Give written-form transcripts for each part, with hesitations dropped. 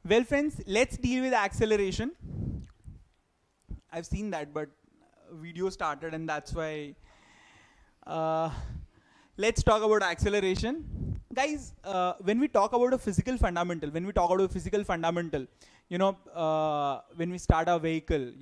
Well, friends, let's deal with acceleration. I've seen that, but video started, and that's why. Uh, let's talk about acceleration, guys. When we talk about a physical fundamental, when we start a vehicle,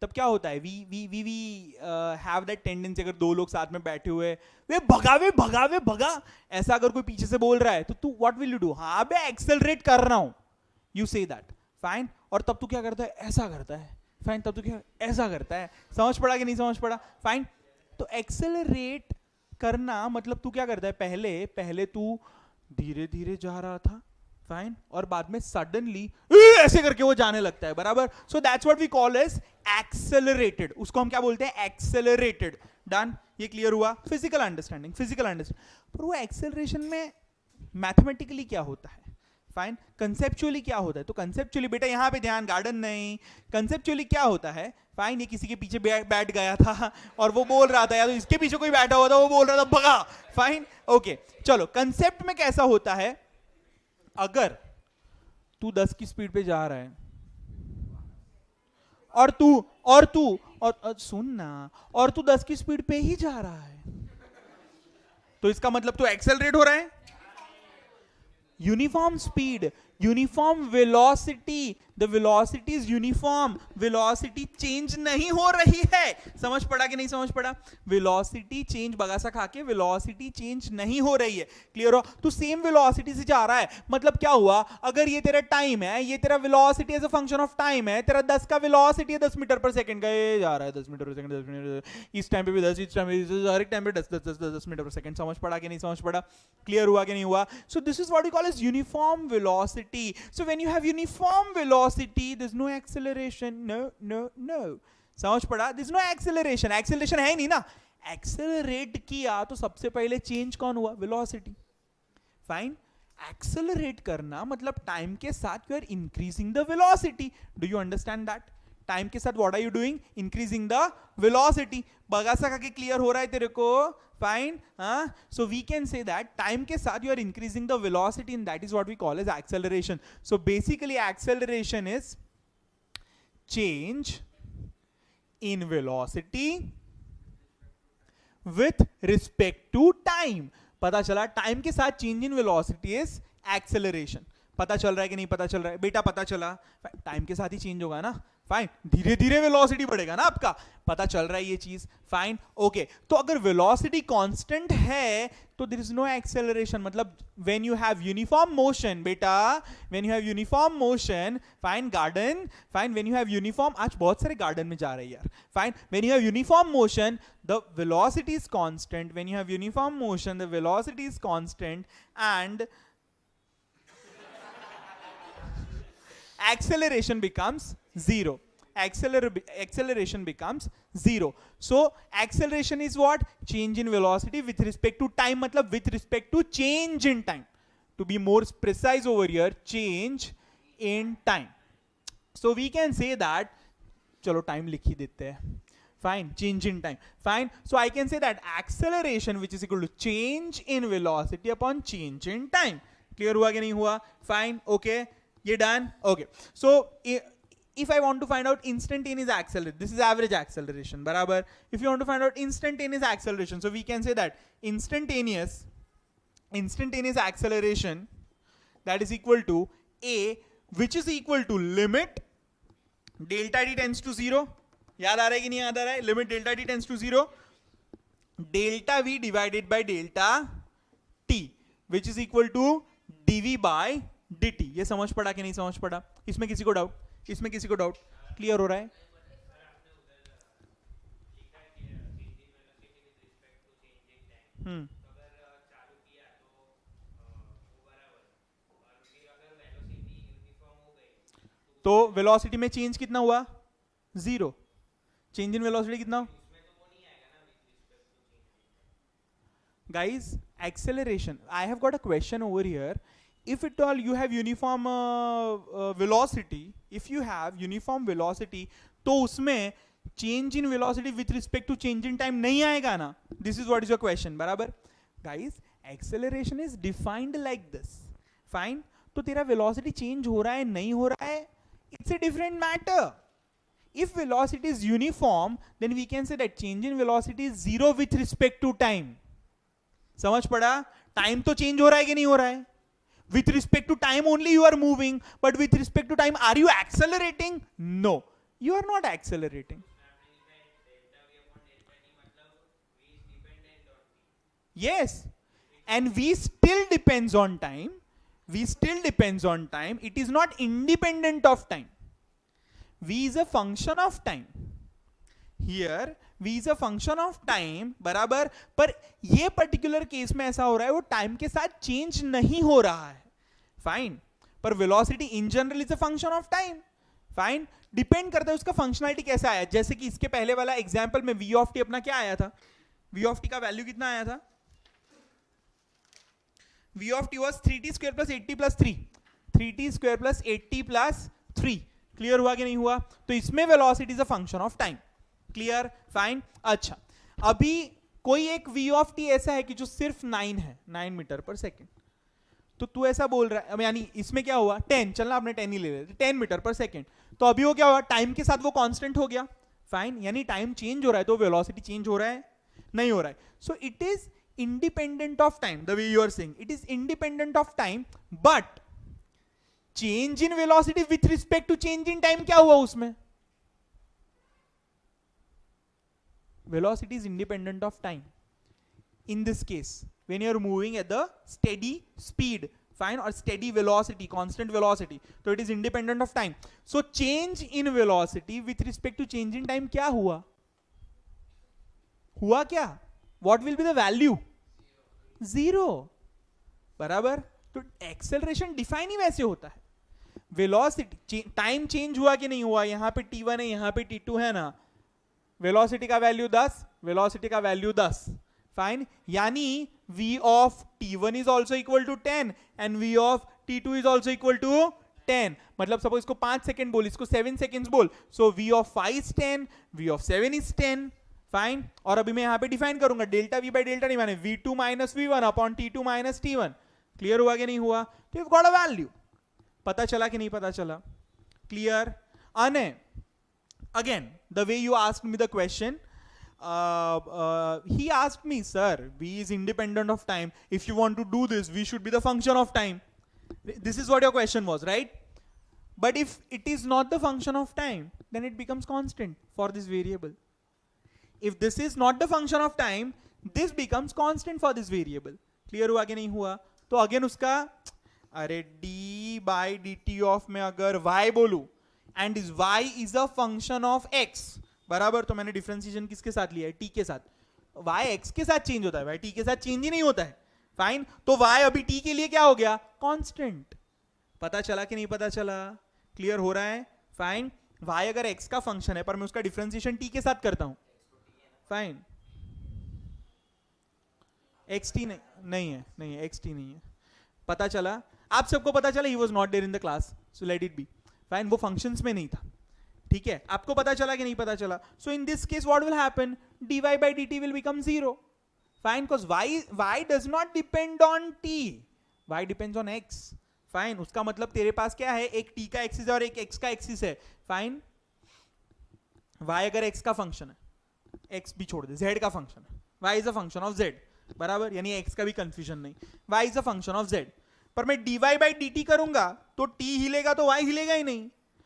तब क्या होता है? We have that tendency, अगर दो लोग साथ में बैठे हुए, वे भगा, ऐसा अगर कोई पीछे से बोल रहा है तो तू व्हाट विल यू डू? हाँ बे, एक्सेलरेट कर रहा हूं, यू से दैट, फाइन. और तब तू क्या करता है? ऐसा करता है, फाइन. तब तू क्या ऐसा करता है? समझ पड़ा कि नहीं समझ पड़ा? फाइन. तो एक्सेलरेट करना मतलब तू क्या करता है? पहले तू धीरे धीरे जा रहा था, फाइन, और बाद में सडनली ऐसे करके वो जाने लगता है, बराबर. So that's what we call as accelerated. उसको हम क्या बोलते हैं? एक्सेलरेटेड. डन. ये क्लियर हुआ? Physical understanding. पर वो एक्सेलरेशन में मैथमेटिकली क्या होता है? फाइन. कंसेप्चुअली क्या होता है? तो कंसेप्चुअली बेटा यहां पे ध्यान, गार्डन नहीं. कंसेप्चुअली क्या होता है? फाइन. ये किसी के पीछे बैठ गया था और वो बोल रहा था, या तो इसके पीछे कोई बैठा हुआ था, वो बोल रहा था भगा, फाइन. ओके, चलो. कंसेप्ट में कैसा होता है? अगर तू 10 की स्पीड पे जा रहा है और सुन ना, और तू 10 की स्पीड पे ही जा रहा है, तो इसका मतलब तू एक्सेलरेट हो रहा है. Uniform speed, uniform velocity, the velocity is uniform, velocity change नहीं हो रही है. समझ पड़ा कि नहीं समझ पड़ा? वेलोसिटी चेंज, बगासा खा के, वेलोसिटी चेंज नहीं हो रही है. क्लियर हो? तो सेम वेलोसिटी से जा रहा है, मतलब क्या हुआ? अगर ये तेरा टाइम है, ये तेरा velocity as a function of time है, तेरा 10 का वेलोसिटी है 10 मीटर पर सेकंड का, ये जा रहा है 10 मीटर पर सेकंड, 10 मीटर, इस टाइम पे भी 10, इस टाइम पे 10, हर एक टाइम पे 10 10 10 10 मीटर पर सेकंड. समझ पड़ा कि नहीं समझ पड़ा? क्लियर हुआ कि नहीं हुआ? So this is what we call as uniform velocity. So when you have uniform velocity, there's no acceleration. No. समझ पड़ा? there's no acceleration. एक्सेलरेशन है ही नहीं ना. एक्सेलरेट किया तो सबसे पहले चेंज कौन हुआ? वेलोसिटी. फाइन. एक्सेलरेट करना मतलब टाइम के साथ you are increasing the velocity. Do you understand that? Time के साथ what are you doing? Increasing the velocity. बगासा का क्लियर हो रहा है तेरे को? Fine. So we can say that time के साथ you are increasing the velocity, and that is what we call as acceleration. So basically acceleration is change in velocity with respect to time. पता चला? Time के साथ change in velocity is acceleration. पता चल रहा है कि नहीं पता चल रहा है? बेटा पता चला. टाइम के साथ ही चेंज होगा ना. फाइन. धीरे धीरे वेलोसिटी बढ़ेगा ना आपका. पता चल रहा है ये चीज? फाइन. ओके. तो अगर वेलोसिटी कांस्टेंट है तो देयर इज नो एक्सेलरेशन. मतलब when you have uniform motion, बेटा when you have uniform motion, fine, garden, fine, when you have uniform, आज बहुत सारे गार्डन में जा रहे हैं यार. Fine. When you have uniform motion, the velocity is constant. When you have uniform motion, the velocity is constant, and acceleration becomes zero. Acceleration becomes zero. So acceleration is what? Change in velocity with respect to time. मतलब with respect to change in time. To be more precise over here, change in time. So we can say that, चलो time लिख ही देते हैं. Fine. Change in time. Fine. So I can say that acceleration, which is equal to change in velocity upon change in time. Clear हुआ कि नहीं हुआ? Fine. Okay. ये done? Okay. So if I want to find out instantaneous acceleration, this is average acceleration, बराबर. If you want to find out instantaneous acceleration, so we can say that instantaneous acceleration, that is equal to a, which is equal to limit delta t tends to 0. याद आ रहा है कि नहीं याद आ रहा है? Limit delta t tends to 0, delta v divided by delta t, which is equal to dv by dt. ये समझ पड़ा कि नहीं समझ पड़ा? इसमें किसी को डाउट? क्लियर हो रहा है? तो वेलोसिटी में चेंज कितना हुआ? जीरो. चेंज इन वेलोसिटी कितना? Guys, acceleration. I have got a question over here. If at all you have uniform velocity, if you have uniform velocity, तो उसमें change in velocity with respect to change in time नहीं आएगा ना? This is what is your question, बराबर? Guys, acceleration is defined like this. Fine. तो तेरा velocity change हो रहा है नहीं हो रहा है, it's a different matter. If velocity is uniform, then we can say that change in velocity is zero with respect to time. समझ पड़ा? टाइम तो चेंज हो रहा है कि नहीं हो रहा है? With respect to time only you are moving, but with respect to time, are you accelerating? No, you are not accelerating. Yes, and v still depends on time. V still depends on time. It is not independent of time. V is a function of time. Here V is a function of time, बराबर. पर ये particular case में ऐसा हो रहा है, वो time के साथ चेंज नहीं हो रहा है. फाइन. पर velocity in general is a function of time. Fine. Depend करता है उसका फंक्शनलिटी कैसा आया. जैसे कि इसके पहले वाला एग्जांपल में v ऑफ टी अपना क्या आया था? v ऑफ टी का वैल्यू कितना आया था? v of tea was 3t square plus 8t plus 3. 3t square plus 8t plus 3. Clear हुआ कि नहीं हुआ? तो इसमें velocity is a function of time. Clear? Fine. अच्छा, अभी कोई एक v ऑफ टी ऐसा है कि जो सिर्फ 9 है, 9 मीटर पर सेकेंड. तो तू ऐसा बोल रहा है, यानी इसमें क्या हुआ? 10, चलना आपने 10 ही ले लेते, 10 मीटर पर सेकेंड. तो अभी वो क्या हुआ? टाइम के साथ वो कांस्टेंट हो गया. फाइन. यानी टाइम चेंज हो रहा है तो वेलोसिटी चेंज हो रहा है? नहीं हो रहा है. So it is independent of time. The way you are saying, it is independent of time, but change in velocity with respect to change in time क्या हुआ उसमें? Velocity is independent of time. In this case, when you are moving at the steady speed, fine, or steady velocity, constant velocity, so it is independent of time. So change in velocity with respect to change in time क्या हुआ? हुआ क्या? What will be the value? Zero. बराबर. तो acceleration define ही वैसे होता है. Velocity, time change हुआ कि नहीं हुआ? यहाँ पे t1 है, यहाँ पे t2 है ना. वेलोसिटी का वैल्यू 10, वेलोसिटी का वैल्यू 10. फाइन. यानी v of t1 is also equal to 10 and v of t2 is also equal to 10. मतलब सपोज इसको 5 सेकेंड बोल, इसको 7 सेकेंड्स बोल. सो v of 5 is 10, v of 7 is 10. Fine. और अभी मैं यहां पे डिफाइन करूंगा delta v bye delta T माने v2 minus v1 upon t2 minus t1. Clear हुआ कि नहीं हुआ? तो यू गॉट अ वैल्यू. पता चला कि नहीं पता चला? क्लियर? अने again, the way you asked me the question, he asked me, sir, v is independent of time. If you want to do this, v should be the function of time. This is what your question was, right? But if it is not the function of time, then it becomes constant for this variable. If this is not the function of time, this becomes constant for this variable. Clear हुआ कि नहीं हुआ? तो again उसका, अरे d by dt of में अगर y बोलूं, and is y is a function of x, बराबर. तो मैंने डिफरेंशिएशन किसके साथ लिया है? t के साथ. y x के साथ चेंज होता है, y t के साथ चेंज ही नहीं होता है. फाइन. तो y अभी t के लिए क्या हो गया? कांस्टेंट. पता चला कि नहीं पता चला? क्लियर हो रहा है? फाइन. y अगर x का फंक्शन है पर मैं उसका डिफरेंशिएशन t के साथ करता हूं. फाइन. xt नहीं है, नहीं है, xt नहीं है. पता चला? आप सबको पता चला? He was not there in the class, so let it be. Fine. वो फंक्शंस में नहीं था. ठीक है? आपको पता चला कि नहीं पता चला? So in this case what will happen? dy by dt will become 0. Fine. Because y does not depend on t, y depends on x. Fine. उसका मतलब तेरे पास क्या है? एक t का एक्सिस है और एक x का एक्सिस है. फाइन. y अगर x का फंक्शन है, x भी छोड़ दे, z का फंक्शन है, y is a function of z, बराबर. यानी x का भी कंफ्यूजन नहीं, y is a function of z. पर मैं dy by dt करूंगा तो t हिलेगा तो y हिलेगा ही नहीं,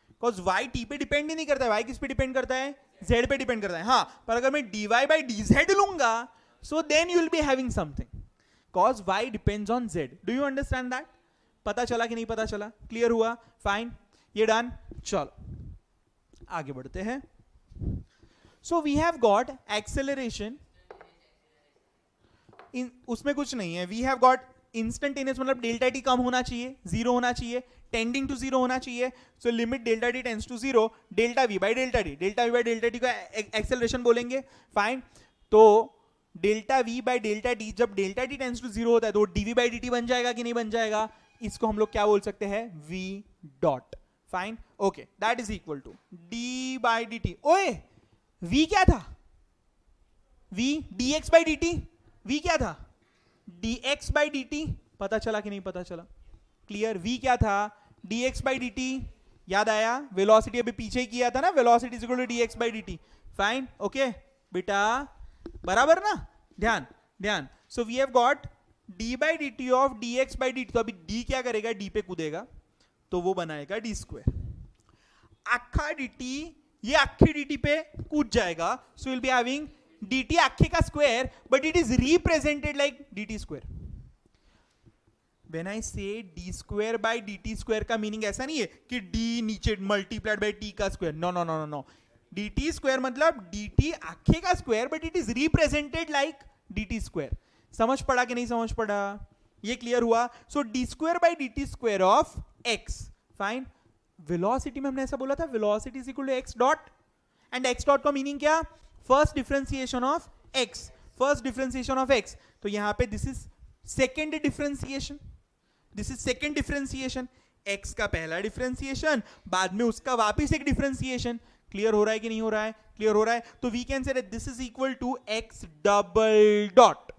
बिकॉज y t पे डिपेंड ही नहीं करता है. y किस पे डिपेंड करता है? z पे डिपेंड करता है. हाँ, पर अगर मैं dy by dz लूंगा, so then you will be having something, cause y depends on z. Do you understand that? पता चला कि नहीं पता चला? क्लियर हुआ? फाइन. ये डन. चलो आगे बढ़ते हैं. So we have got acceleration. उसमें कुछ नहीं है. We have got इंस्टेंटेनियस, मतलब डेल्टा टी कम होना चाहिए, जीरो होना चाहिए, टेंडिंग टू जीरो होना चाहिए. So limit delta t tends to zero, delta v by delta t, delta v by delta t को एक्सेलरेशन बोलेंगे. फाइन. तो delta v by delta t, जब delta t tends to zero होता है तो DV bye D T बन जाएगा कि नहीं बन जाएगा? इसको हम लोग क्या बोल सकते हैं? V dot. Fine. Okay, that is equal to D by D T. ओए, v क्या था? v dx by dt. v क्या था? dx by dt. पता चला कि नहीं पता चला? क्लियर? v क्या था? dx by dt, याद आया? वेलोसिटी अभी पीछे ही किया था ना, velocity is equal to dx by dt. Fine, okay बेटा, बराबर ना? ध्यान ध्यान. So we have got d by dt of dx by dt. तो अभी d क्या करेगा? d पे कूदेगा तो वो बनाएगा d स्क्वायर. आखा dt, ये आखी dt पे कूद जाएगा, so will be having dt आखे का square, but it is represented like dt square. When I say d square by dt square का मीनिंग ऐसा नहीं है कि d नीचे मल्टीप्लाइड बाय t का square. No no no no no. dt square मतलब dt आखे का square, but it is represented like dt square. समझ पड़ा कि नहीं समझ पड़ा? ये क्लियर हुआ? So d square by dt square of x. Fine. Velocity में हमने ऐसा बोला था, velocity is equal to x dot, and x dot का मीनिंग क्या? First differentiation of x. First differentiation of x. तो यहां पे this is second differentiation, this is second differentiation. x का पहला डिफरेंशिएशन, बाद में उसका वापिस एक डिफरेंशिएशन. क्लियर हो रहा है कि नहीं हो रहा है? क्लियर हो रहा है. तो we can say that this is equal to x double dot,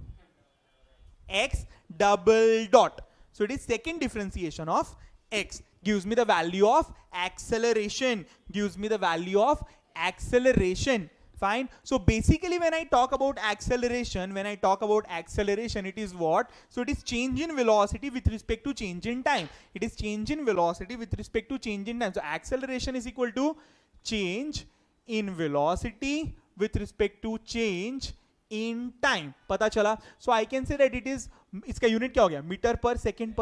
x double dot. So it is second differentiation of x, gives me the value of acceleration, gives me the value of acceleration. Fine. So basically when I talk about acceleration, it is what? So it is change in velocity with respect to change in time. It is change in velocity with respect to change in time. So acceleration is equal to change in velocity with respect to change in time. पता चला? So I can say that it is, इसका unit क्या हो गया? Metre per second.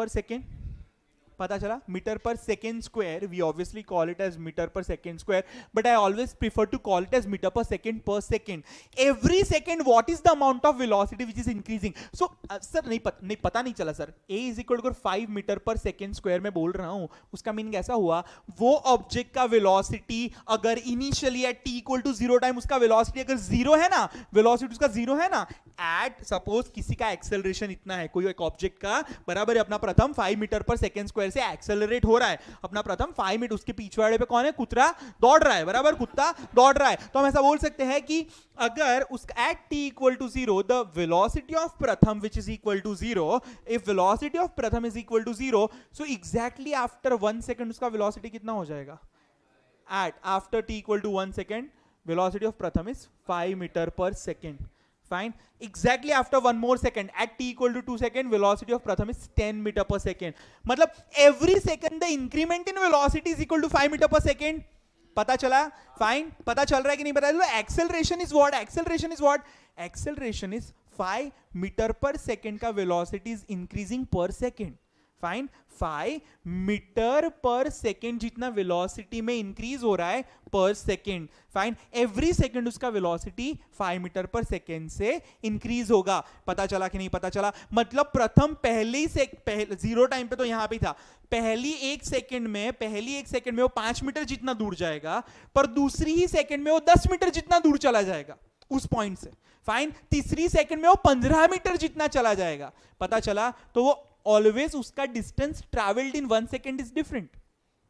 पता चला? Metre per second square. We obviously call it as metre per second square, but I always prefer to call it as metre per second. Every second what is the amount of velocity which is increasing? So sir नहीं पता नहीं चला sir. a is equal to 5 metre per second square में बोल रहा हूं, उसका meaning ऐसा हुआ, वो ऑब्जेक्ट का वेलोसिटी अगर initially at t equal to 0 time उसका वेलोसिटी अगर 0 है ना, वेलोसिटी उसका 0 है ना, एट सपोज किसी का एक्सेलरेशन इतना है, कोई एक ऑब्जेक्ट का बराबर अपना प्रथम 5 मीटर पर सेकेंड स्क्वायर से एक्सेलरेट हो रहा है, अपना प्रथम 5 मीटर, उसके पीछे पे कौन है? कुत्ता दौड़ रहा है, बराबर, कुत्ता दौड़ रहा है. तो हम ऐसा बोल सकते हैं कि अगर उसका at t equal to 0 the velocity of Pratham which is equal to 0, if velocity of Pratham is equal to 0, so exactly after 1 second उसका वेलोसिटी कितना हो जाएगा? At after t equal to 1 second velocity of pratham is 5 meter per second. Fine. Exactly after 1 more second at t equal to 2 second velocity of pratham is 10 meter per second. मतलब every second the increment in velocity is equal to 5 meter per second. पता चला? Fine. पता चल रहा है कि नहीं पता चल रहा? Acceleration is what? Acceleration is 5 metre per second का velocity is increasing per second. Fine. 5 metre per second जितना वेलोसिटी में इंक्रीज हो रहा है per second. Fine. Every second उसका वेलोसिटी 5 मीटर पर सेकेंड से इंक्रीज होगा. पता चला कि नहीं पता चला? मतलब प्रथम पहले 0 टाइम पे तो यहां पे था, पहली एक सेकेंड में वो 5 मीटर जितना दूर जाएगा, पर दूसरी ही सेकेंड में वो 10 मीटर जितना दूर चला जाएगा उस पॉइंट से. फाइन. तीसरी सेकेंड में वो 15 मीटर जितना चला जाएगा. पता चला? तो वो always उसका distance traveled in 1 second is different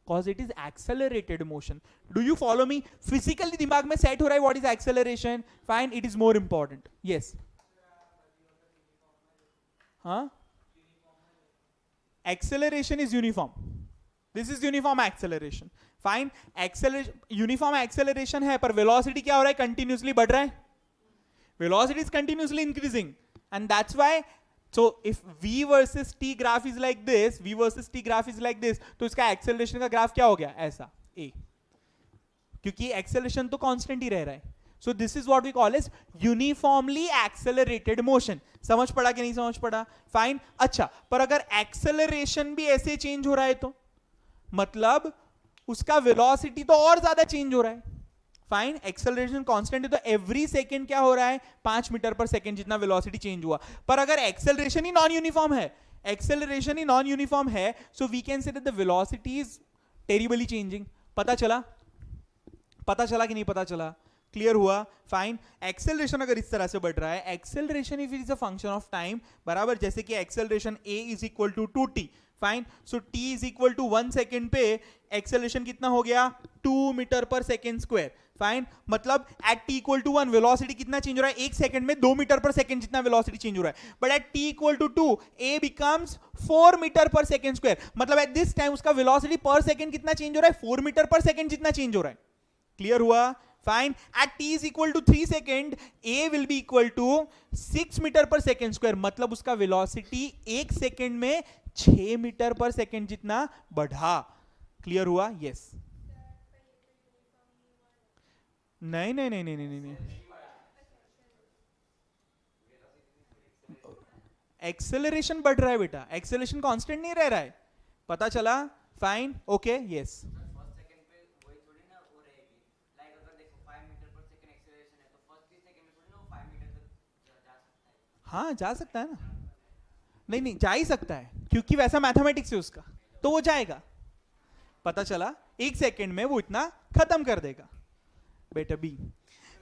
because it is accelerated motion. Do you follow me? Physically दिमाग में set हो रहा है what is acceleration? Fine, it is more important. Yes. हाँ? Acceleration is uniform. This is uniform acceleration. Fine. Uniform acceleration है, पर velocity क्या हो रहा है? Continuously बढ़ रहा है. Velocity is continuously increasing, and that's why. So if v versus t graph is like this, तो इसका acceleration का ग्राफ क्या हो गया? ऐसा a, क्योंकि acceleration तो constant ही रह रहा है. So this is what we call as uniformly accelerated motion. समझ पड़ा कि नहीं समझ पड़ा? Fine. अच्छा, पर अगर acceleration भी ऐसे चेंज हो रहा है तो मतलब उसका velocity तो और ज्यादा चेंज हो रहा है. फाइन. एक्सेलरेशन कांस्टेंट है तो एवरी सेकंड क्या हो रहा है? 5 मीटर पर सेकंड जितना वेलोसिटी चेंज हुआ. पर अगर एक्सेलरेशन ही नॉन यूनिफॉर्म है, so we can say that the velocity is terribly changing. पता चला कि नहीं पता चला? क्लियर हुआ? फाइन. एक्सेलरेशन अगर इस तरह से बढ़ रहा है, acceleration if it is a function of time, बराबर, जैसे कि acceleration a is equal to 2t. Fine. So t is equal to 1 second पे एक्सेलरेशन कितना हो गया? 2 meter per second square. Fine. मतलब at t equal to 1 velocity कितना change हो रहा है? एक सेकंड में 2 मीटर पर सेकंड जितना वेलोसिटी चेंज हो रहा है. But at t equal to 2 a becomes 4 meter per second square. मतलब एट दिस टाइम उसका वेलोसिटी पर सेकंड कितना चेंज हो रहा है? 4 मीटर पर सेकंड जितना चेंज हो रहा है. क्लियर हुआ? Fine. At t is equal to 3 second a will be equal to 6 meter per second square. मतलब उसका वेलोसिटी एक सेकेंड में 6 मीटर पर सेकेंड जितना बढ़ा. क्लियर हुआ? यस. नहीं नहीं नहीं नहीं नहीं नहीं. एक्सेलरेशन बढ़ रहा है बेटा, एक्सेलरेशन कांस्टेंट नहीं रह रहा है. पता चला? फाइन. ओके. यस. हाँ, जा सकता है ना. नहीं नहीं, जा ही सकता है, क्योंकि वैसा मैथमेटिक्स है उसका, तो वो जाएगा. पता चला? एक सेकेंड में वो इतना खत्म कर देगा बेटा बी.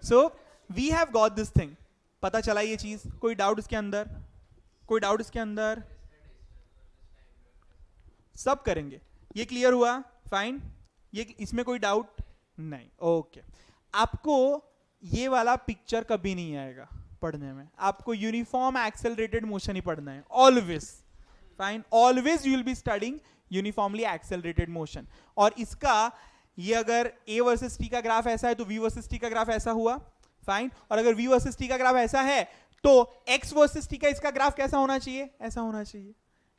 So we have got this thing. पता चला ये चीज? कोई डाउट इसके अंदर? कोई डाउट इसके अंदर? सब करेंगे. ये क्लियर हुआ? फाइन. ये इसमें कोई डाउट नहीं? ओके. आपको ये वाला पिक्चर कभी नहीं आएगा पढ़ने में. आपको यूनिफॉर्म एक्सेलरेटेड मोशन ही पढ़ना है always. Fine. Always you will be studying uniformly accelerated motion. और इसका ये अगर a वर्सेस t का ग्राफ ऐसा है तो v वर्सेस t का ग्राफ ऐसा हुआ. फाइन. और अगर v वर्सेस t का ग्राफ ऐसा है तो x वर्सेस t का इसका ग्राफ कैसा होना चाहिए? ऐसा होना चाहिए.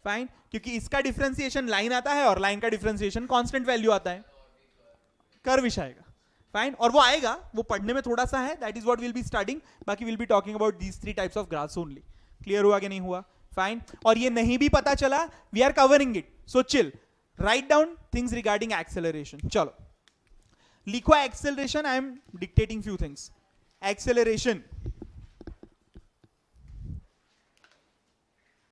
फाइन. क्योंकि इसका डिफरेंशिएशन लाइन आता है और लाइन का डिफरेंशिएशन कांस्टेंट वैल्यू आता है. कर्विश आएगा. फाइन. और वो आएगा, वो पढ़ने में थोड़ा सा है, that is what will be studying. बाकी will be talking about these 3 types of graphs only. Clear हुआ कि नहीं हुआ? फाइन. और ये नहीं भी पता चला, we are covering it, so chill. Write down things regarding acceleration. चलो लिखो acceleration. I am dictating few things. Acceleration